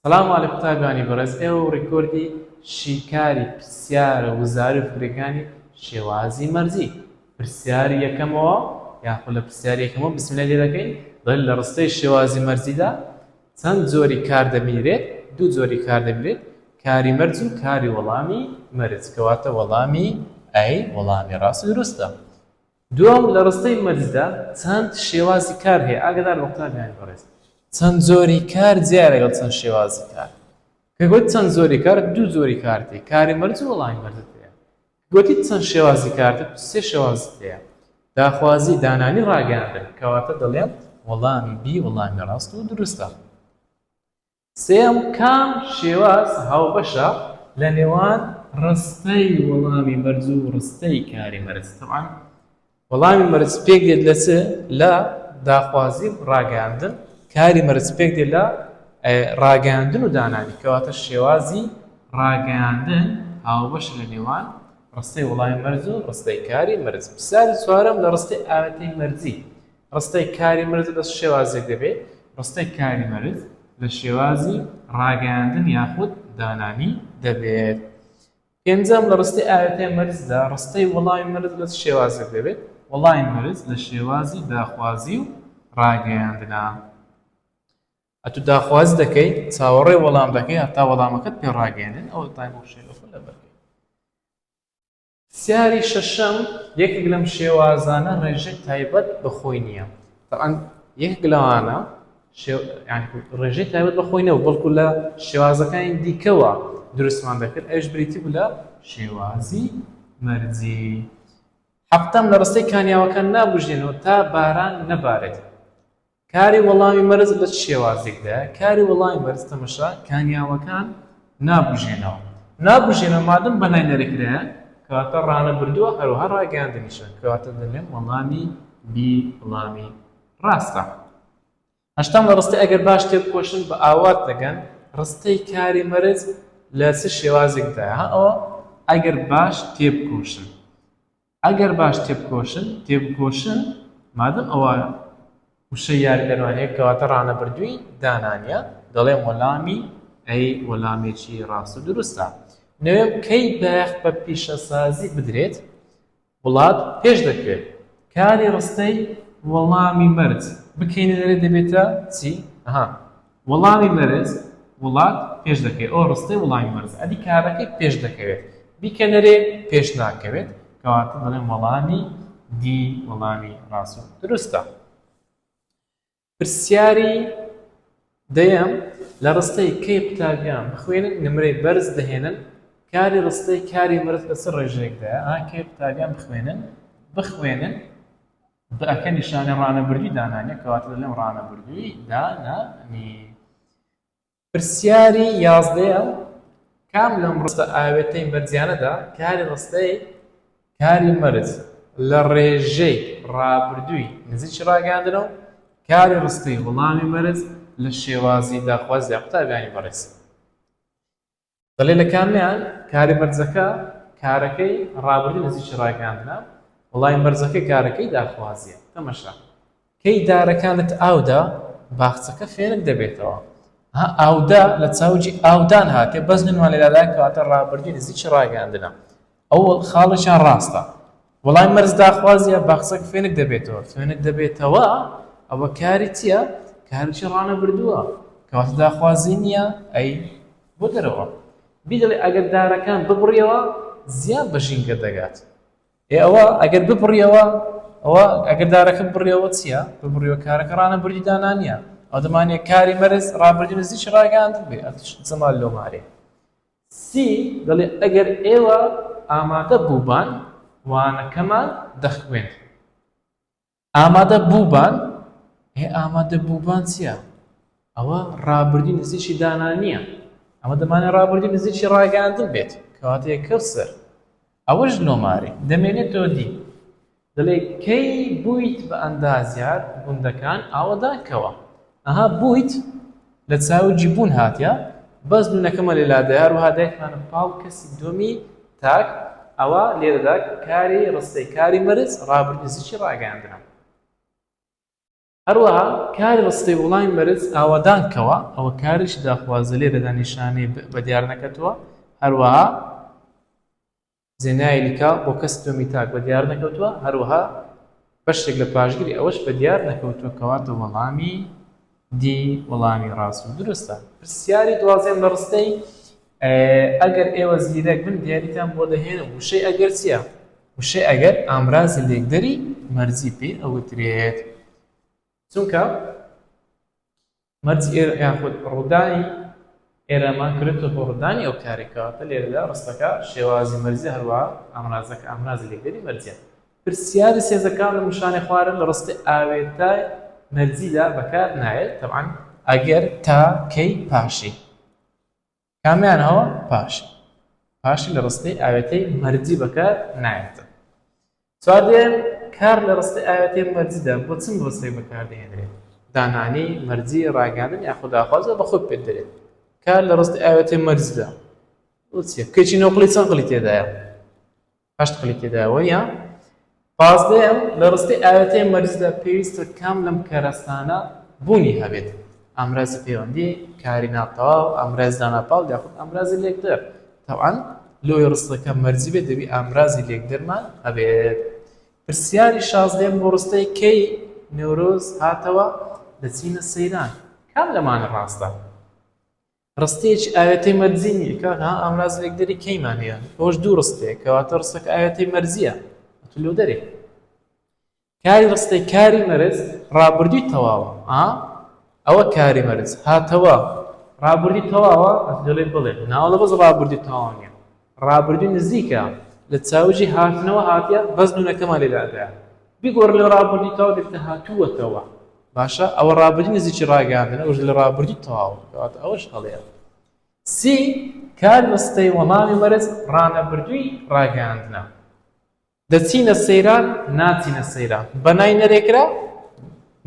سلام علیکم تابانی بەڕێز ئێوە ڕێکۆردی شیکاری پرسیارە وزارە فکرەکانی شێوازی مەرجی پرسیاری یەکەمەوە یاخود لە پرسیاری یەکەمەوە بسمیلە لێ دەکەین دەڵێن لە ڕستەی شێوازی مەرجیدا چەند جۆری کار دەبینرێت دوو جۆری کار دەبینرێت کاری مەرج و کاری وەڵامی مەرج کەواتە وەڵامی ئەی وەڵامی ڕاست و دروستە دووەم لە ڕستەی مەرجدا چەند شێوازی کار هەیە ئاگادار بە قوتابیانی بەڕێز چەند زۆری کار جیا لەگەڵ چەند شێوازی کار کە گوت چەند زۆری کار دوو زۆری کارت هەیە کاری مەرج و وەڵامی مەرجت هەیە گوتی چەند شێوازی کارت سێ شێوازت هەیە داخوازی دانانی ڕاگەاندن کەواتە دەڵێن وەڵامی بی وەڵامی ڕاست و دروستە سێم کام شێواز هاوبەشە لە نێوان ڕستەی وەڵامی مەرج و ڕستەی کاری مەرج تەبعاً وەڵامی مەرج پێک دێت لە چ لە داخوازی ڕاگەاندن کاری مەرج پێک دێت لە ڕاگەاندن و دانانی کەواتە شێوازی ڕاگەاندن هاوبەش لە نێوان ڕستەی وەڵامی مەرج و ڕستەی کاری مەرج پرسیاری چوارەم لە ڕستەی ئاوێتەی مەرجی ڕستەی کاری مەرج لە شێوازێک دەبێت ڕستەی کاری مەرج لە شێوازی ڕاگەاندن یاخود دانانی دەبێت پێنجەم لە ڕستەی ئاوێتەی مەرجدا ڕستەی وەڵامی مەرج لە شێوازێک دەبێت وەڵامی مەرج لە شێوازی داخوازی و ڕاگەاندنە ئەتو داخواز دەکەیت چاوەڕێ وەڵام دەکەی هەتا وەڵامەکەت پێ ڕاگەاندن ئەوە تای بۆ شێوە لە بەرکەی پرسیاری شەشەم یەکێک لەم شێوازانە ڕێژەی تایبەت بەخۆی نییە تەبعاً یەکێک لەوانە ڕێژەی تایبەت بەخۆی نەبوو بەڵکو لە شێوازەکانی دیکەوە دروستمان دەکرد ئەوش بریتی بوو لە شێوازی مەرجی حەفتەم لە ڕستەی کانیاوەکان نابژێنەوە تا باران نەبارێت کاری وەڵامی مەرج لە شێوازێکدا کاری وەڵامی مەرج تەمەشا کانیاوەکان نابژێنەوە مادەم بەلای نەرەکرایە کەواتە ڕانەبردووە هەروەها ڕاگەاندنیشە کەواتە دەڵێن وەڵامی بی وەڵامی ڕاستە هەشتم لە ڕستەی ئەگەر باش تێبکۆشن بە ئاوات دەگەن ڕستەی کاری مەرج لە چ شێوازێکدایە ئەوە ئەگەر باش تێبکۆشن مادەم ئەوە وشە یاری دەروانەیە کەواتە ڕانەبردووی دانانیە دەڵێن وەڵامی ئەی وەلامێکی ڕاست و دروستە نوێم کەی بەیەخ بە پیشەسازی بدرێت وڵات پێش دەکرێت کاری ڕستەی وەڵامی مەرج بکەینە لەرێ دەبێتە چی؟ وەڵامی مەرج وڵات پێش دەکەوێت ئەو ڕستەی وەڵامی مەرج ئەدی کارەکەی پێش دەکەوێت بیکەنەرێ پێش ناکەوێت کەواتە دەڵێن وەڵامی دی وەڵامی ڕاست و دروستە پرسیاری دەیەم لە ڕستەی کەی قوتابیان بخوێنن نمرەی بەرز دەهێنن کاری ڕستەی کاری مەرج لە چ ڕێژەیەکدایە کەی قوتابیان بخوێنن بەکە نیشانە ڕانەبردووی دانانیە کەواتە دەڵێم ڕانەبردووی دانانی پرسیاری یازدەیەم کام لەم ڕستە ئاوێتەی مەرجیانەدا کاری ڕستەی کاری مەرج لە ڕێژەی ڕابردووی نزیکی ڕاگەاندنەوە کاری ڕستەی وەڵامی مەرج لە شێوازی داخوازی قوتابیانی بەڕێز دەڵێ لە کامیان کاری مەرجەکە کارەکەی ڕابردووی نزیکی ڕاگەاندنە وەڵامی مەرجەکەی کارەکەی داخوازیە تەمەشا کەی دارەکانت ئاودا باخچەکە فێنک دەبێتەوە ئاودا لە چاوجی ئاودان هاتێ بەس نوان لێدادا کەواتە ڕابردووی نزیکی ڕاگەاندنە ئەو خاڵیشان ڕاستە وەڵامی مەرج داخوازیە باخچەکە فێنک دەبێتەوە ئەوە کاری چییە؟ کارێکی ڕانەبردووە کەواتە داخوازی نییە ئەی بۆ دەرەوە بیدڵێ ئەگەر دارەکان ببڕیەوە زیاد بە ژینگە دەگات ئەوە ئەگەر ببڕیەوە ئەوە ئەگەر دارەکە بڕیەوە چییە؟ ببڕیەوە کارەکە ڕانەبردی دانانیە ئەو دەمانێت کاری مەرج ڕابردووی نزیکی ڕاگەاندن بێ جەمال لۆمارێ سی دەڵێ ئەگەر ئێوە ئامادە بووبان وانەکەمان دەخوێن ئامادە بووبان چییە؟ ئەوە ڕابردووی نزیکی دانانیە ئەمە دەمانێت ڕابردووی نزیکی ڕاگەاندن بێت کەواتە یەکەوسەر ئەوەش لۆمارێ دەمێنێتەوە دی دەڵێ کەی بوویت بە ئەندازیار گوندەکان ئاوەدانکەوە بوویت لە چاوجی بوون هاتیە بەس بوونەکەمە لێلادەیە هەروەها دایکمانە پاڵ کەسی دومی تاک ئەوە لێرەدا کاری ڕستەی کاری مەرج ڕابردووی نزیکی ڕاگەاندنە هەروەها کاری ڕستەی وڵامی بەرز ئاوادانکەوە ئەوە کاریشی داخوازە لێرەدا نیشانەی بە دیار نەکەتەوە هەروەها زێنایی لیکا بۆ کەسی دووەمی تاک بە دیار نەکەوتووە هەروەها بەشێک لە پاشگیری ئەوەش بە دیار نەکەوتووە کەواتە وەڵامی دی وەڵامی ڕاست و دروستە پرسیاری دوازەم لە ڕستەی ئەگەر ئێوە زیرەک بن دیاریتان بۆ دەهێنم وشەی ئەگەر چییە؟ وشەی ئەگەر ئامرازی لێکدەری مەرجی پێی ئەوترێت چونکە مەرجی یاخود ڕوودانی ئێرەمان کردوتە بۆ ڕوودانی ئەو کارێکەوەتە لێرەدا ڕستەکە شێوازی مەرجی هەروەها ئامرازەکە ئامرازی لێکدەری مەرجە پرسیاری سێزەکان لە موشانی خوارن لە ڕستی ئاوێتای مەرجیدا بەکار نایێت طبعا ئەگەر تا کەی پاشی کامیان هەوە پاشی لە ڕستی ئاوێتەی مەرجی بەکار نایێت چواردەم کار لە ڕستی ئاوێتەی مەرجیدا بۆ چەند ڕستەی بەکاردەهێنرێت دانانی مەرجی ڕاگەاندن یاخود داخوازە بە خۆی پێ دەرێت کار لە ڕستی ئاوێتەی مەرجدا بۆ چییە کەچی نۆ قڵی چەند قڵی تێدایە 8 قڵی تێدایە وەنیە پازدەم لە ڕستی ئاوێتەی مەرجدا پێویستە کام لەم کارەستانە بوونی هەبێت ئامرازی پەیوەندی کاری ناتەواو ئامرازی داناپاڵ یاخود ئامرازی لێکدەر طبعا لۆی ڕستەکە مەرجی بێت دەبی ئامرازی لێکدەرمان هەبێت پرسیاری 16 بۆ ڕستەی کەی نێورۆز هاتەوە دەچینە سەیران کام لەمانە ڕاستە ڕستەیەکی ئاوێتەی مەرجی نییە کە ئامرازی لێکدەری کەیمان هەیە ئەوەش دوو ڕستەیە کەواتە ڕستەکە ئاوێتەی مەرجیە لۆ دەرێ کاری ڕستەی کاری مەرج ڕابردووی تەواوە ئەوە کاری مەرج هاتەوە ڕابردووی تەواوە دەڵێ بڵێ ناوەڵە بەس ڕابردووی تەواو نییە ڕابردووی نزیکە لە چاوجی هاتنەوە هاتیە بەس نونەکەمان لێدادایە بیگۆڕ لە ڕابردووی تەواو دێتە هاتووەتەوە باشە ئەوە ڕابردووی نزیکی ڕاگەاندنە ئەوش لە ڕابردووی تەواوە کەواتە ئەوەش هەڵەیە سی کاری ڕستەی وەڵامی مەرج ڕانەبردووی ڕاگەاندنە دەچینە سەیران ناچینە سەیران بەنای نەرێکرا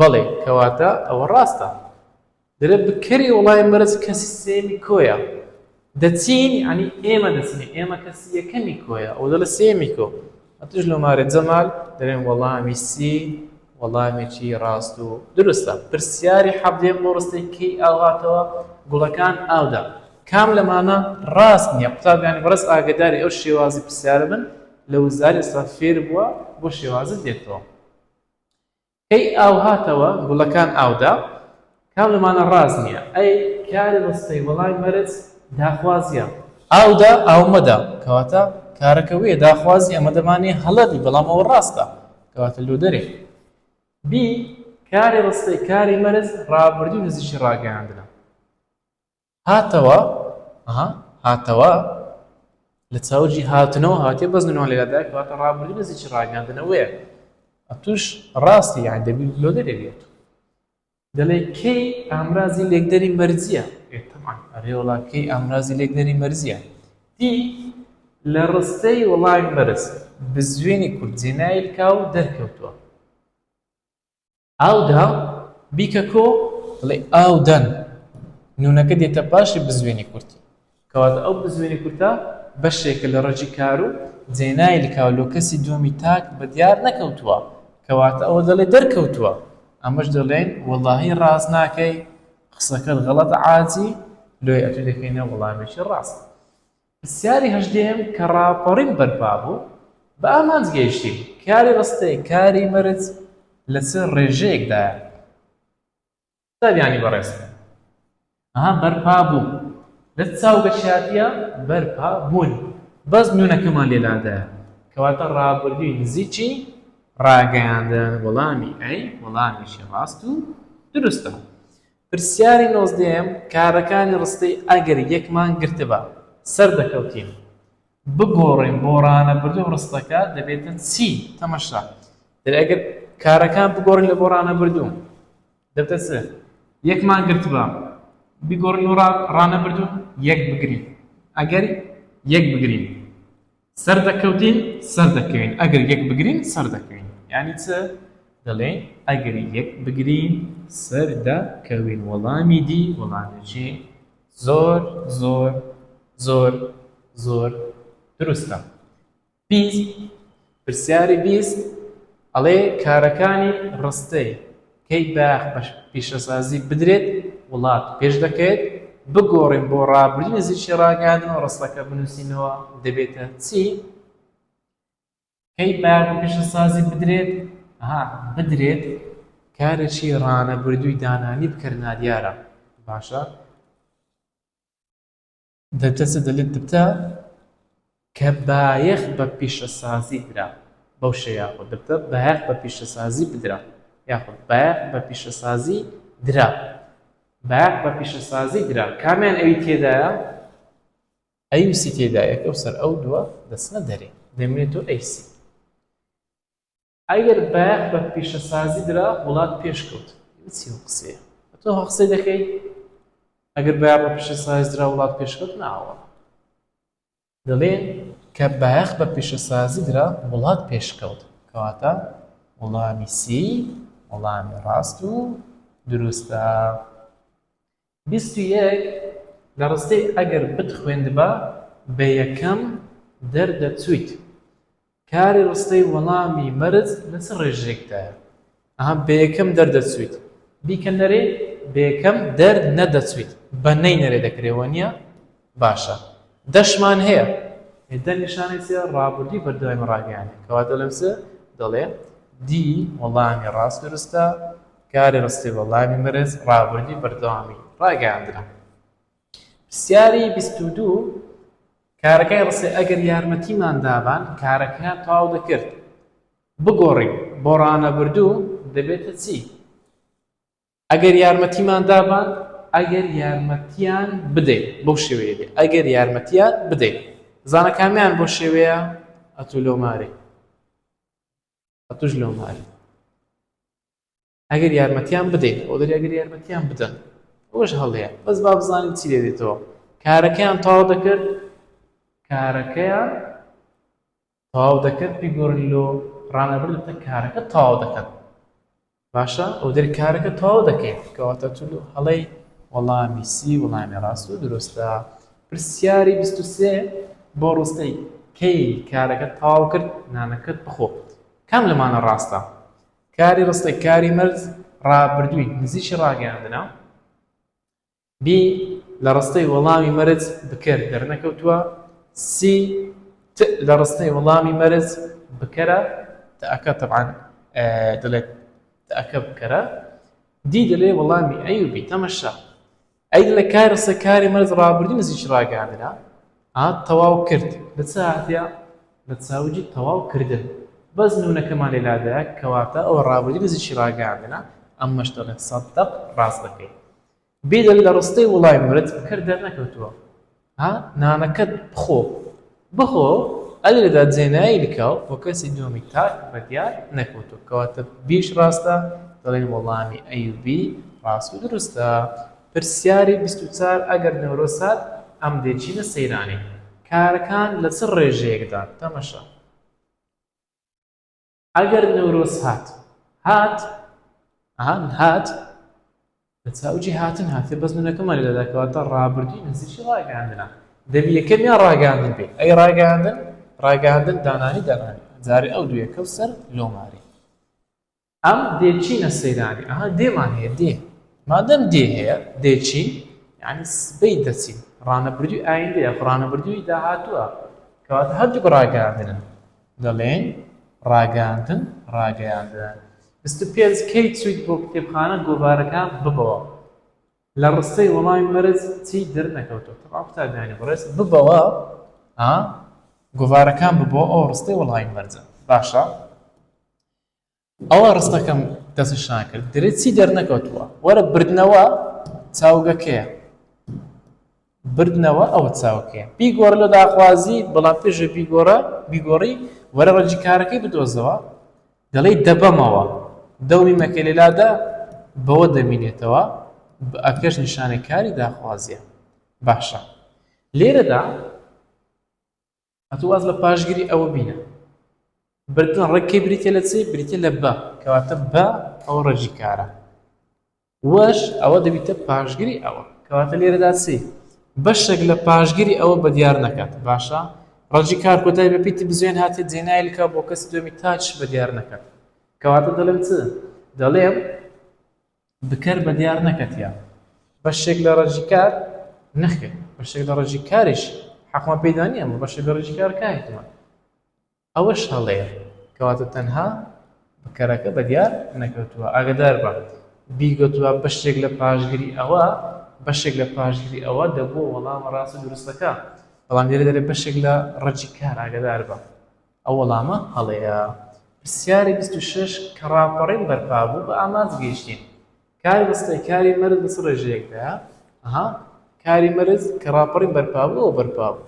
بەڵێ کەواتە ئەوە ڕاستە دەرێت بکەری وەڵامی مەرج کەسی سێمی کۆیە دەچین ینی ئێمە دەچین ئێمە کەسی یەکەمی کۆیە ئەو دەڵە سێمی کۆ ئەتوش لۆمارێ جەمال دەڵێن وەڵامی سی وەڵامێکی ڕاست و دروستە پرسیاری حەبدێم بۆ ڕستەی کەی ئاواتەوە گوڵەکان ئاودا کام لەمانە ڕاست نییە قوتابیانی بەڕێز ئاگداری ئەو شێوازی پرسیارە بن لە وزاری ئێستا فێر بووە بۆ شێوازت دێتەوە کەی ئاو هاتەوە گوڵەکان ئاودا کام لەمانە ڕاست نییە ئەی کاری ڕستەی وەڵامی مەرج داخوازیە ئاودا ئاومەدا کەواتە کارەکە وێ داخوازی ئەمە دەمانێ هەڵەبی بەڵام ئەوە ڕاستە کەواتە لۆ دەرێ بی کاری ڕستەی کاری مەرج ڕابردووی نزیکی ڕاگەیاندنە هاتەوە لە چاوجی هاتنەوە هاتیە بەس نوێنەوە لێدادا کەواتە ڕابردووی نزیکی ڕاگەاندنەوەیە ئەتوش ڕاستی یان دەبی لۆ دەرێ بێت دەڵێ کەی ئامرازی لێکدەری مەرجیە ئەرێوەڵا کەی ئامرازی لێکدەری مەرجیە دی لە ڕستەی وەڵامی مەرج بە زوێنی کورد جێنایی لکاو دەرکەوتووە ئاودا بیکە کۆ دەڵێ ئاودەن نونەکە دێتە پاشی بزوێنی کورتی کەواتە ئەو بزوێنی کورتە بەشێکە لە ڕەجی کار و جێنایی لکاو لۆ کەسی دووەمی تاک بە دیار نەکەوتووە کەواتە ئەوە دەڵێ دەرکەوتووە ئەمەش دەڵێن وەڵاهی ڕاست ناکەی قسەکەت غەڵەتە عاجی لۆی ئەتوی دەکەینە وەڵامێکی ڕاست پرسیاری هەژدەم کە ڕاپەڕین بەرپا بوو بە ئامانج گەیشتین کاری ڕستەی کاری مەرج لەسەر ڕێژەیەکدایە قوتابیانی بەڕێز بەرپا بوو لە چاوگەشاتیە بەرپا بوون بەس نونەکەمان لێدادایە کەواتە ڕابردووی نزیکی ڕاگەیاندن وەڵامی ئەی وەڵامیشی ڕاست و دروستە پرسیاری نۆزدەم کارەکانی ڕستەی ئەگەر یەکمان گرتبە سەر دەکەوتین بگۆڕین بۆ ڕانەبردوو ڕستەکە دەبێتە چی تەمەشا ئەگەر کارەکان بگۆڕین لە بۆ ڕانەبردوو دەبێتە چ یەکمان گرتبە بگۆڕین و ڕانەبردوو یەک بگرین ئەگەر یەک بگرین سەر دەکەوتین سەر دەکەوین ئەگەر یەک بگرین سەر دەکەوین یعنی چ دەڵێن ئەگەر یەک بگرین سەر دەکەوین وەڵامی دی وەڵامێکی زۆر زۆر زۆر زۆر دروستە پرسیاری 20 ئەڵێ کارەکانی ڕستەی کەی بایەخ بە پیشەسازی بدرێت وڵات پێش دەکەێت بگۆڕین بۆ ڕابردووی نزیکی ڕاگەاندن و ڕستەکە بنووسینەوە دەبێتە چی؟ کەی بایەخ بە پیشەسازی بدرێت بدرێت کارێکی ڕانەبردووی دانانی بکردنا دیارە باشە دەبتە چ دەلێت دەبتە کە بایەخ بە پیشەسازی درا بەو شێ یاخود دەبتە بایەخ بە پیشەسازی بدرا یاخود بایەخ بە پیشەسازی درا بایەخ بە پیشەسازی درا کامیان ئەوی تێدایە ئەیوسی تێدایە کە سەر ئەو دووە دەچنە دەرێ دەمێتەوە ئەیسی ئەگەر بایەخ بە پیشەسازی درا وڵات پێشکەوت چی و قسەیە تۆ قسەی دەکەی ئەگەر بایەخ بە پیشەسازی درا وڵات پێشکەوت ناوە دەڵێن کە بایەخ بە پیشەسازی درا وڵات پێشکەوت کەواتە وەڵامی سی وەڵامی ڕاست و دروستە 21 لە ڕستەی ئەگەر بتخوێندبە بە یەکەم دەردەچوویت کاری ڕستەی وەڵامی مەرج لە چ ڕێژێکدایە بە یەکەم دەردەچوویت بیکە نەرێ بە یەکەم دەرد نەدەچوویت بە نەی نەرێ دەکرێەوە نییە باشە دەشمان هەیە دە نیشانەی چیە ڕابردووی بەردەوام ڕاگەیانێ کەواتە لەمسە دەڵێ دی وەڵامی ڕاست دروستە کاری ڕستی وەڵامی مەرج ڕابردووی بەردەوامی ڕاگەیاندرا پرسیاری 22 کارەکەی ڕستی ئەگەر یارمەتیمان دابان کارەکەیان تەواو دەکرد بگۆڕین بۆ ڕانەبردوو دەبێتە چی ئەگەر یارمەتیمان دابان ئەگەر یارمەتیان بدەین بەو شێوەیە ئەگەر یارمەتیان بدەین زانە کامیان بۆ شێوەیە ئەتوو لۆمارێ ئەتوش لۆمارێ ئەگەر یارمەتیان بدەین ئەو دەری ئەگەر یارمەتیان بدەن ئەوەش هەڵەیە بەس با بزانین چی لێ دێتەوە کارەکەیان تەواو دەکرد کارەکەیان تەواو دەکرد بیگۆڕین لۆ ڕانەبرد دەبتە کارەکە تەواو دەکەن باشە ئەو دەری کارەکە تەواو دەکەیت کەواتە تولو هەڵەی وەڵامی سی وەڵامی ڕاست و دروستە پرسیاری 23 بۆ ڕستەی کەی کارەکە تەواو کرد نانەکەت بخۆ کام لەمانە ڕاستە کاری ڕستەی کاری مەرج ڕابردووی نزیکی ڕاگەیاندنە بی لە ڕستەی وەڵامی مەرج بکەر دەرنەکەوتووە سی لە ڕستەی وەڵامی مەرج بکەرە تەئەکە طبعاً دەڵێت تەئەکە بکەرە دی دەڵێ وەڵامی ئەی و بی تەمەشا ئەی دەڵێ کاری ڕستە کاری مەرج ڕابردووی نزیکی ڕاگەیاندنە تەواو کرد لە چ هاتیە لە چاوجی تەواو کردن بەس نونەکەمان لێلادایە کەواتە ئەوە ڕابردووی نزیکی ڕاگەیاندنە ئەمەش دەڵێت سەدەق ڕاست دەکەیت بێدەل لە ڕستەی وەڵامی مەرج بکەر دەرنەکەوتووە نانەکەت بخۆ بخۆ ئەلی لەدا جێنایی لکەو بۆ کەسی دومی تاک بەدیار نەکەوتووە کەواتە بیش ڕاستە دەڵێن وەڵامی ئەیوبی ڕاست و دروستە پرسیاری 24 ئەگەر نەورۆسات ئەم دێچینە سەیرانی کارەکان لە چ ڕێژەیەکدا تەمەشا ئەگەر نەورۆس هات لە چاوجی هاتن هاتێ بەس نونەکەمان لێدا کەواتە ڕابردووی نزیکی ڕاگەیاندنە دەبی یەکەمیان ڕاگەاندن بێ ئەی ڕاگەاندن دانانی جارێ ئەو دوویەکە و سەر لۆماری ئەم دێچینە سەیرانی دێمان هەیە دێ مادەم دێ هەیە دێچین یعنی سبەی دەچین ڕانەبردووی ئایندە یا ڕانەبردووی داهاتووە کەواتە هەردووک ڕاگەاندنن دەڵێن ڕاگەیاندن 25 کەی چوویت بۆ کتێبخانە گۆڤارەکان ببەوە لە ڕستەی وەڵامی مەرج چی دەرنەکەوتەوە تەواو قوتابیانی بەڕێز ببەوە گۆڤارەکان ببەوە ئەو ڕستەی وەڵامی مەرجە باشە ئەوە ڕستەکەم دەستشان کرد دەرێت چی دەرنەکەوتووە وەرە بردنەوە چاوگەکەیە بردنەوە ئەوە چاوکەیە بیگۆڕ لە داخوازی بەڵام پێشە بیگۆڕی وەرە ڕەجی کارەکەی بدۆزەوە دەڵێ دەبەمەوە دەومی مەکە لێلادا بەوە دەمینێتەوە ئەکەش نیشانەی کاری داخوازیە باشە لێرەدا ئەتواز لە پاشگیری ئەوە بینە بردن ڕێکەی بریتە لە چی بریتە لە بە کەواتە بە ئەو ڕەجی کارە وەش ئەوە دەبیتە پاشگیری ئەوە کەواتە لێرەدا چی بەشێک لە پاشگیری ئەوە بە دیار نەکات باشە ڕەجی کار کۆتایی بە پیتی بزوێن هاتێت جێنای لکە بۆ کەسی دومی تاچ بە دیار نەکات کەواتە دەڵێم چ دەڵێم بکەر بە دیار نەکەتیا بەشێک لە ڕەجی کار نەخێت بەشێک لە ڕەجی کاریش حەقمە پەیدا نییە ئەمە بەشێک لە ڕێژی کار کایتمە ئەوەش هەڵەیە کەواتە تەنها بکەرەکە بە دیار نەکەوتووە ئاگدار بە بیگوتووە بەشێک لە پاشگیری ئەوە بەشێک لە پاشگیری ئەوە دەبوو وەڵامە ڕاستە دروستەکە بەڵام لێرە دەرێت بەشێک لە ڕەجی کار ئاگدار بە ئەو وەڵامە هەڵەیە پرسیاری 26 کە ڕاپەڕین بەرپا بوو بە ئامانج گەیشتین کاری ڕستەی کاری مەرج لەسەر ڕێژەیەکدایە کاری مەرج کە ڕاپەڕین بەرپا بوو ئەو بەرپا بوو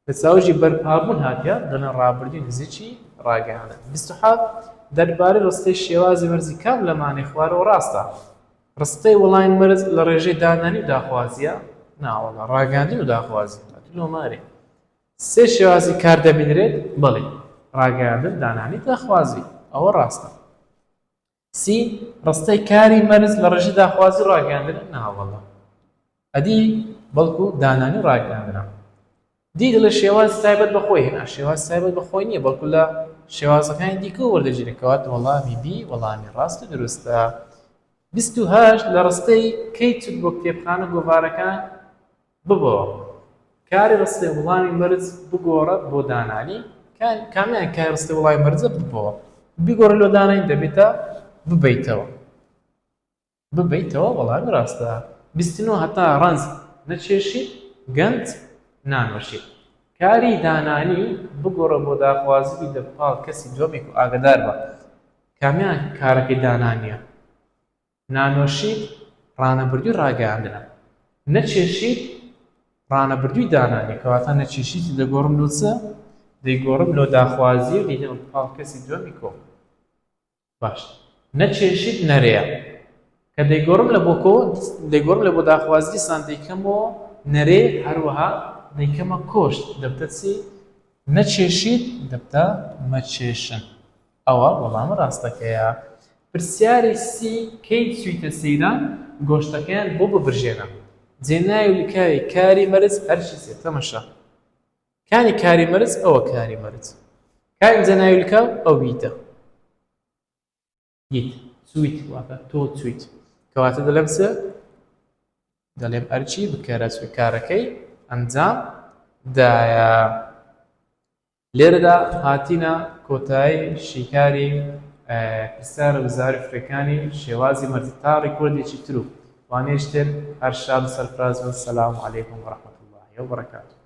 لە چاوژی بەرپابوون هاتیە لەنە ڕابردووی نزیکی ڕاگەیاندن 27 دەربارەی ڕستەی شێوازی مەرزی کام لە مانەی خوارەوە ڕاستە ڕستەی وەڵامی مەرج لە ڕێژەی دانانی و داخوازیە ناوەڵە ڕاگەاندن و داخوازی لۆمارێ سێ شێوازی کار دەبینرێت بەڵێ ڕاگەاندن دانانی داخوازی ئەوە ڕاستە سی ڕستەی کاری مەرج لە ڕێژەی داخوازی ڕاگەاندن ناوەڵە ئەدی بەڵکو دانانی و ڕاگەاندنە دی لە شێواز تایبەت بەخۆی هێنا شێواز تایبەت بەخۆی نییە بەڵکو لە شێوازەکانی دیکە وەردەگیرێتەوە وەڵامی بی وەڵامی ڕاست و دروستە 28 لە ڕستەی کەی چوت بۆ کتێبخانە گۆڤارەکان ببەوە کاری ڕستەی وەڵامی مەرج بگۆڕە بۆ دانانی کامیان کاری ڕستەی وەڵامی مەرجە ببەوە بیگۆڕە لۆ دانانی دەبێتە ببەیتەوە وەڵامی ڕاستە 29 هەتا ڕەنج نەچێشیت گەنج نانوەشیت کاری دانانی بگۆڕە بۆ داخوازی لە پاڵ کەسی دووەمێک و ئاگدار بە کامیان کارەکەی دانانیە نانوەشیت ڕانەبردووی ڕاگەیاندنە نەچێشیت ڕانەبردووی دانانی کەواتە نەچێشیتی دەگۆڕم لۆ چە دەیگۆڕم لۆ داخوازی و دیدەم پاڵ کەسی دووەمی کۆ باش نەچێشیت نەرەیە کە دەیگۆڕم لە بۆ دەیگۆڕم لە بۆ داخوازی سان دەیکەمەوە نەرێ هەروەها دەیکەمە کۆشت دەبتە چی نەچێشیت دەبتە مەچێشن ئەوە وەڵامە ڕاستەکەیە پرسیاری سی کەی چوویتە سەیران گۆشتەکەیان بۆ ببرژێنە جێناوی و لکاوی کاری مەرج هەرچی سێ تەمەشا کانی کاری مەرج ئەوە کاری مەرج کاری جێناوی و لکاو ئەو ویتە یت چویت واتە تۆ چویت کەواتە دەڵێم چ دەڵێم ئەرچی بکەرە چوی کارەکەی ئەنجام دایە لێرەدا هاتینە کۆتایی شیکاری پرسیارە وزاری فرەکانی شێوازی مەرج تا ڕیکۆردێکی تر و وانێشتر هەر شاد و سەرفراز و سەلام عەلەیکم وەڕەحمەتوڵڵاهی وبەرەکاتوه